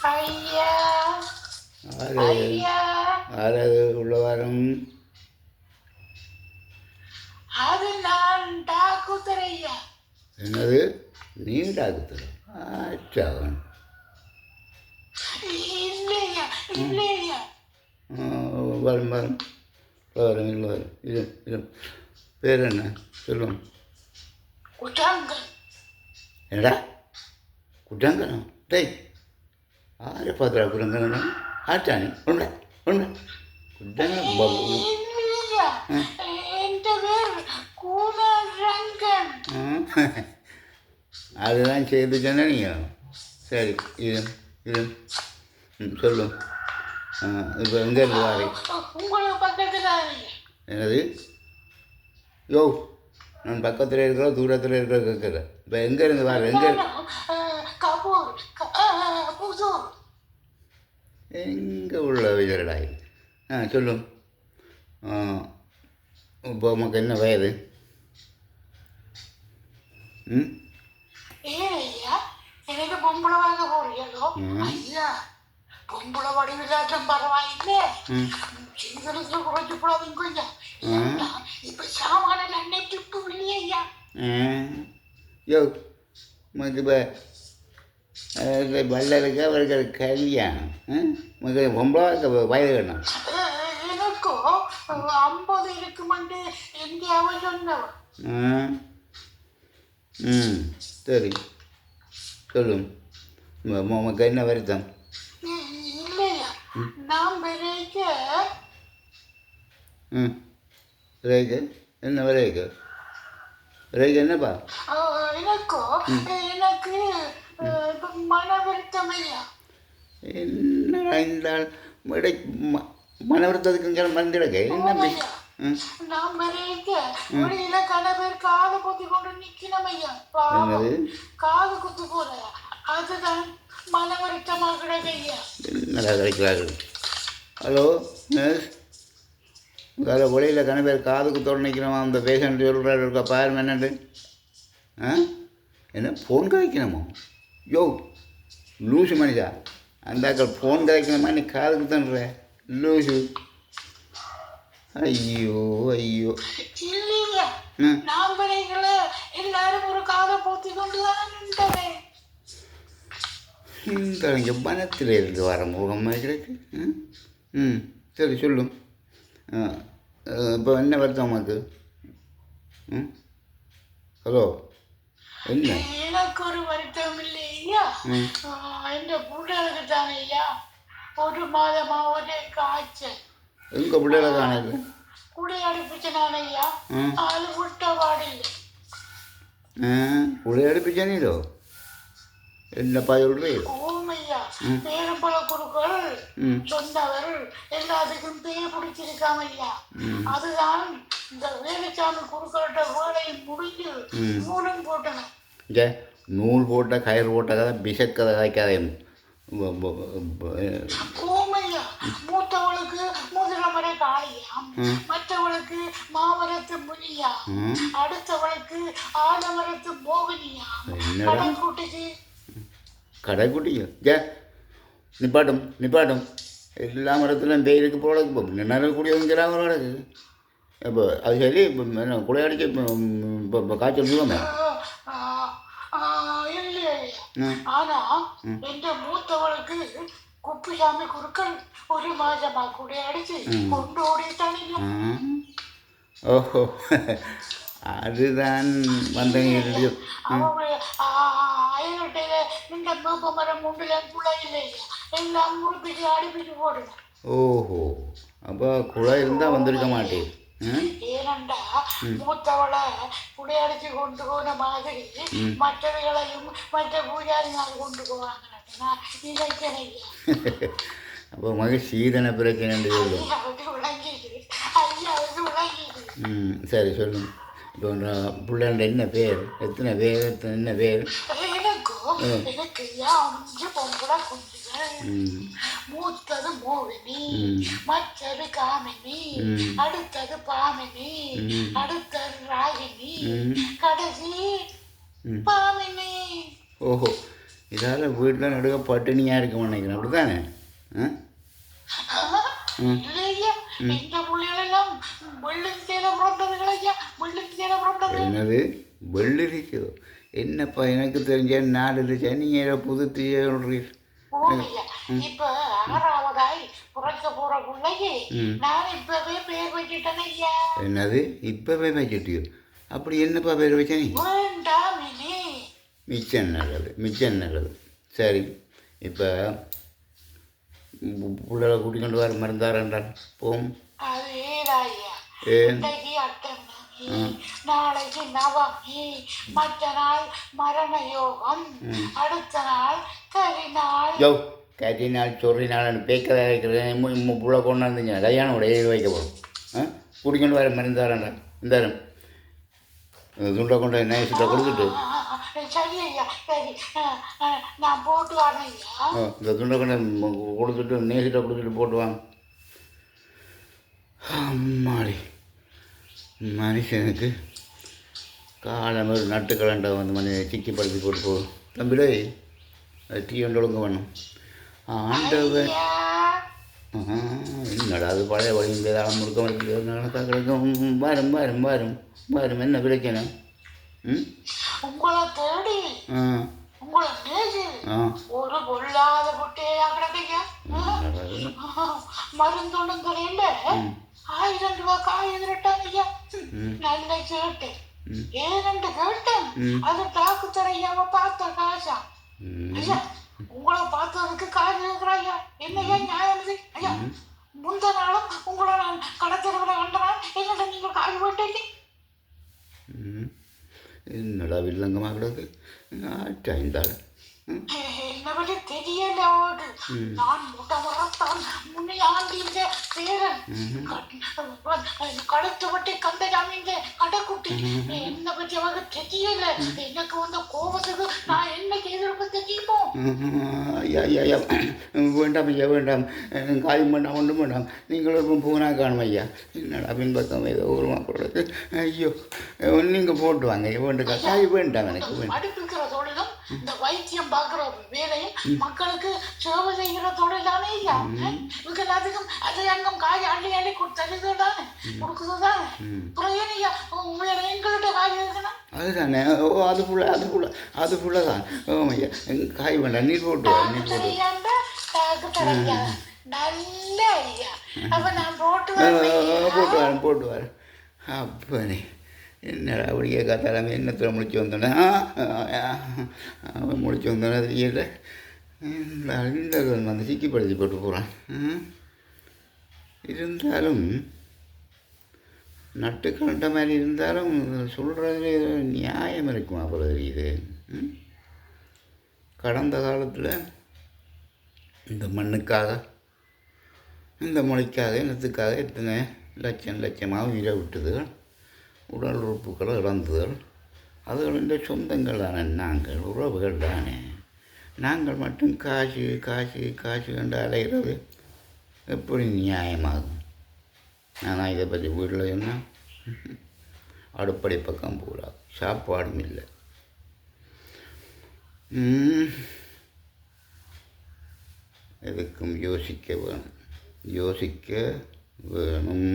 ஐயா ஆறு ஐயா ஆறாவது உள்ளவாரம் அது நான் டாக்குத்தரையா. என்னது நீ டாக்குத்துற ஆச்சாவன் இல்லையா இல்லையா. வரும் வரும் வரும் இல்லை வரும் இது இது பேர் என்ன சொல்லுவோம். குட்டாங்கன். என்னடா குட்டாங்கனம் டேய் ஆரை பார்த்துடா குட்டாங்கனா ஆச்சானி உண்மை உண்மை குட்டாங்கன் பாபு. இல்லையா என் பேர் கூனரங்கன். அதுதான் செய்து சொன்ன நீங்கள். சரி இது இது சொல்லும். இப்போ எங்கே இருந்து வாரி உங்களுக்கு பக்கத்தில். என்னது யோ நான் பக்கத்தில் இருக்கிற தூரத்தில் இருக்கிற கேட்குறேன். இப்போ எங்கே இருந்து வார எங்கே கபூர் புதூர். எங்கே உள்ள விஜயடாய் சொல்லும். இப்போ உமக்கு என்ன வயது? ம் ஏய்யா எனக்கு பொம்பளை வாங்க போறீங்களோ? ஐயா பொம்பளை வடிவில்லாட்டம் பரவாயில்லை. சிங்களத்துல குறைச்சு போடாதீங்க ஐயா. இப்ப சாமான நன்னை துட்டு இல்லையா. யோ உமக்கு இப்போ வள்ளலுக்கு அவருக்கு கல்யாணம் உமக்கு பொம்பளை வயது வேணும். எனக்கோ 50 இருக்குமெண்டு இந்தியாவை சொன்னவன். சரி சொல்லும். உமக்கு என்ன வருத்தம்? இல்லையா நான் விரைக்க விரைக்கு என்ன விரைக்கு விரைக்கு என்னப்பா? எனக்கோ எனக்கு மன வருத்தம் ஐயா. என்ன இந்த மன வருத்தத்துக்கு மறந்துடக்க என்ன? நான் விரைக்க வெளியில கணவர் காது குத்தி கொண்டு நிக்கணும் ஐயா. பாவம் காது குத்து போல அதுதான் மன வருத்தமாக கிடக்கையா. நல்லா கிடைக்கிறார்கள். ஹலோ நர்ஸ் வேறு ஒளியில் கன பேர் காதுக்கு தொடர்நிற்கணுமா? அந்த பேஷண்ட் சொல்கிறாரு இருக்கா பாருங்க என்னண்டு. என்ன ஃபோன் கதைக்கணுமோ? யோ லூசு மனுஷா அந்த அக்கள் ஃபோன் கதைக்கணுமா? நீ காதுக்கு தண்ணுற லூசு. ஐயோ ஐயோ இல்லையா நான் விரைக்கல எல்லாரும் ஒரு காதை போத்தி கொண்டு தான் நின்றேன். இந்த எவ்வளத்தில் இருந்து வர முகமாக கிடக்கு. சரி சொல்லும். இப்போ என்ன வருத்தம் உனக்கு? ஹலோ என்ன? எனக்கு ஒரு வருத்தம் இல்லையா. இந்த பிள்ளைகளுக்கு தானே ஐயா 1 மாதமா ஒரே காய்ச்சல். எங்கள் பிள்ளைகளை காணது குடி அடுப்பிச்சனான ஐயா. அது விட்ட பாடில்லை. குடி அடுப்பிச்சானோ என்னப்பா சொல்கிறீ? ஓமையா பேரம்பள குருக்கள் சொன்னவர் எல்லாத்துக்கும் பேர் பிடிச்சிருக்காம ஐயா. அதுதான் இந்த வேலுச்சாமி குருக்களோட வேலையை முடிஞ்சு நூலும் போட்டன. இங்கே நூல் போட்ட கயிறு போட்ட கதை பிசட் கதை காய்க்காதே. ஓமையா மூத்தவளுக்கு முதலமர காளியாம், மற்றவளுக்கு மாமரத்து முனியாம், அடுத்தவளுக்கு ஆலமரத்து மோகினியாம். கடைக்குட்டிக்கு கடைக்குட்டியோ ஜே நிப்பாட்டும் நிப்பாட்டும். எல்லா மரத்துலையும் வெயிலுக்கு போடக்கு நிறைய கூடியவங்கிறா அவரோடக்கு. இப்போ அது சரி. இப்போ என்ன குடையடிச்சு இப்போ காய்ச்சல் சொல்லுவாங்க இல்லையா. ஆனா எந்த மூத்தவளுக்கு குப்புசாமி குருக்கள் 1 மாதமா குடையடிச்சு கொண்டு ஓடிட்டானுங்க. ஓஹோ அதுதான் வந்தவங்க. அவங்க அயல்கிட்ட இந்த வேப்ப மரம் உண்டுல குழா இல்லையா எல்லாம் முறுப்பிட்டு அடிப்பிட்டு போடுங்க. ஓஹோ அப்போ குழாய் இருந்தால் வந்திருக்க மாட்டேன். ஏனண்டா மூத்தவளை குடையடிச்சு கொண்டு போன மாதிரி மற்றவர்களையும் மற்ற பூஜாரிகள் கொண்டு போவாங்க. அப்போ மகன் சீதன பிரச்சனை சொல்லும். சரி சொல்லும். இப்போ பிள்ளைண்ட என்ன பேர்? எத்தனை பேர்? என்ன பேர்? மூத்தது மோகினி, மற்றது காமினி, அடுத்தது பாமினி, அடுத்தது ராகினி, கடைசி பாமினி. ஓஹோ இதால் வீட்டில் நடுக்க பட்டினியாக இருக்க நினைக்கிறேன் அப்படி தானே? இல்லையா இந்த புள்ளிகளெல்லாம் வெள்ளித்தியில பிறந்ததுகள் ஐயா, வெள்ளித்தியில பிறந்தது. என்னது வெள்ளிரிச்சதோ? என்னப்பா எனக்கு தெரிஞ்ச 4 இருந்துச்சா நீங்கள் புது தீய சொல்கிறீர்? இப்ப 6ஆவதாய் பிறக்க போற பிள்ளைக்கு நான் இப்பவே பேர் வச்சுட்டேன் ஐயா. என்னது இப்பவே வச்சுட்டியோ? அப்படி என்னப்பா பேர் வச்ச நீ? வேண்டாமினி. மிச்சம் நல்லது, மிச்சம் நல்லது. சரி, இப்போ பிள்ளைகளை கூட்டி கொண்டு வர மறந்தாரண்டால் போம். அதேதாய்யா. இன்னைக்கு அட்டமி, நாளைக்கு நவமி, மற்ற நாள் மரண யோகம், அடுத்த நாள் கரிநாள். யோ கரிநாள் சொறிநாள் பேக்கதாக இருக்கிறேன். புள்ள கொண்டாந்துங்க கல்யாணம் உடைய வைக்க போகிறோம். கூட்டிக்கொண்டு வர மறந்தாரண்டா இந்தாரம் துண்டை கொண்டு நைசிட்ட கொடுத்துட்டு. சரி ஐயா, சரி, நான் போட்டு வரேன் ஐயா. இந்த துண்டை கொண்டு கொடுத்துட்டு நேசிட்ட கொடுத்துட்டு போட்டு வாங்க. அம்மாடி மனுஷனுக்கு காலம் ஒரு நட்டுக்கலண்டா வந்து மணி சிக்கிப்படுத்தி போட்டு போகும். தம்பிடே டீ ஒன்று ஒழுங்கு பண்ணும். ஆண்டவன் என்னடா அது பழைய வழி வேதாளம் முழுக்க வரைக்கும் கிடைக்கும். வரும் வரும் வரும் வரும். என்ன பிரச்சனை? உங்களை தேடி உங்களை நேசி ஒரு பொல்லாத புட்டையா கிடக்கீங்க. மருந்துடன் கடையில் 1000 ரூபாய் காய் எதிரட்டாங்க ஐயா. நல்ல கேட்டேன், 2 கேட்டேன். அது டாக்கு தரையாம பார்த்த காசா ஐயா. உங்களை பார்த்ததுக்கு காசு இருக்கிறாய்யா. என்னையா நியாயம் இது ஐயா? முந்த நாளும் உங்களை நான் கடத்தரவில் கண்டனால் என்னடா நீங்கள் காசு போட்டீங்க. என்னடா வில்லங்கமாக கிடக்கு இருந்தாலும் என்ன பற்றி தெரியல. நான் முட்டமுறத்தான் முன்னே ஆண்டிங்க பேரன் கழுத்து பட்டி கந்தஜாமிங்க கடைக்குட்டி. என்ன பற்றி அவங்க தெரியல. எனக்கு வந்த கோபத்துக்கு நான் என்ன எதிர்ப்பு தெரியுமோ? ஐயா வேண்டாம் ஐயா வேண்டாம். காயம் வேண்டாம் ஒன்றும் வேண்டாம். நீங்களும் பூனா காணும் ஐயா. என்னடா பின்பக்கம் ஏதோ ஒரு மாப்பிள்ளை. ஐயோ நீங்கள் போட்டு வாங்க. வேண்டுக்கா காய் வேண்டாம் எனக்கு வேண்டாம். அடுப்பிக்கிற தொழிலும் இந்த வைத்தியம் பார்க்குற வேலையும் மக்களுக்கு சேவை செய்கிற தொழில் தானே ஐயா. இவங்க எல்லாத்துக்கும் அது அங்கம் காய் அள்ளி அள்ளி கொடுத்தது தானே கொடுக்குறது தானே. அப்புறம் ஏன் ஐயா வேற எங்கள்கிட்ட காய் இருக்கணும்? அதுதானே. ஓ அது ஃபுல்லாக தான். ஓ ஐயா காய் வேண்டாம். நீர் போட்டு நீர் போட்டு நல்ல ஐயா. அப்போ நான் போட்டு வரேன். அப்பனே என்னடா அப்படியே காத்தாலாமே என்னத்தில் முடிச்சு வந்தோன்னே அவன் முடிச்சு வந்தோன்னே தெரியல. இந்த வந்து சிக்கிப்படுத்தி போட்டு போகிறான். இருந்தாலும் நட்டு கண்ட மாதிரி இருந்தாலும் சொல்கிறதுல நியாயம் இருக்குமா போல தெரியுது. கடந்த காலத்தில் இந்த மண்ணுக்காக இந்த மொழிக்காக இனத்துக்காக எத்தனை லட்சமாக உயிரை விட்டுதுகள், உடல் உறுப்புகளை இழந்துகள். அதுகளின் சொந்தங்கள் தானே நாங்கள், உறவுகள் தானே. நாங்கள் மட்டும் காசு கண்டு அலைகிறது எப்படி நியாயமாகும்? ஆனால் இதை பற்றி வீட்டில் என்ன அடுப்படை பக்கம் போகல, சாப்பாடும் இல்லை. எதுக்கும் யோசிக்க வேணும்.